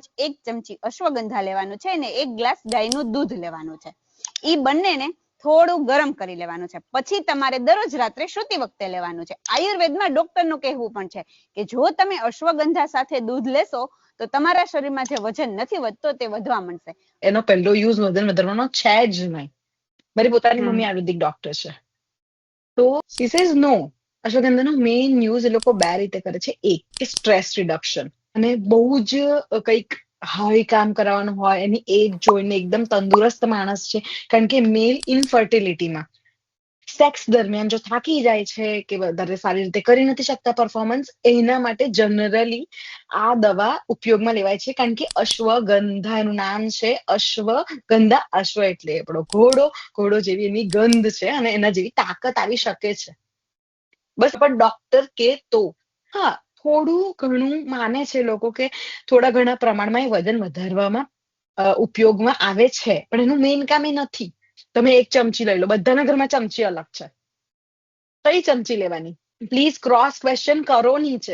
દરરોજ 1 ચમચી અશ્વગંધા લેવાનું છે અને 1 ગ્લાસ ગાયનું દૂધ લેવાનું છે. ઈ બંનેને થોડું ગરમ કરી લેવાનું છે. પછી તમારે દરરોજ રાત્રે સૂતી વખતે લેવાનું છે. આયુર્વેદમાં ડોક્ટરનું કહેવું પણ છે કે જો તમે અશ્વગંધા સાથે દૂધ લેશો તો તમારા શરીરમાં જે વજન નથી વધતો તે વધવા માંડશે. એનો પહેલો યુઝ વજન વધારવાનો છે જ નહીં. મારી પોતાની મમ્મી આયુર્વેદિક ડોક્ટર છે, તો શી સેઝ નો. અશ્વગંધાનો મેઇન યુઝ એ લોકો 2 રીતે કરે છે. એક કે સ્ટ્રેસ રિડક્શન, અને બહુ જ કંઈક હાઈ કામ કરાવવાનું હોય, એની એજ જોઈને એકદમ તંદુરસ્ત માણસ છે, કારણ કે મેલ ઇનફર્ટિલિટીમાં સેક્સ દરમિયાન જો થાકી જાય છે કે વધારે સારી રીતે કરી નથી શકતા પરફોર્મન્સ, એના માટે જનરલી આ દવા ઉપયોગમાં લેવાય છે. કારણ કે અશ્વગંધા એનું નામ છે, અશ્વગંધા. અશ્વ એટલે આપણો ઘોડો, ઘોડો જેવી એની ગંધ છે અને એના જેવી તાકાત આવી શકે છે. બસ પણ ડોક્ટર કે તો હા, થોડું ઘણું માને છે લોકો કે થોડા ઘણા પ્રમાણમાં એ વજન વધારવામાં ઉપયોગમાં આવે છે, પણ એનું મેઇન કામ એ નથી. તમે 1 ચમચી લઈ લો, બધાના ઘરમાં ચમચી અલગ છે. કઈ ચમચી લેવાની? પ્લીઝ ક્રોસ ક્વેશ્ચન કરો નીચે.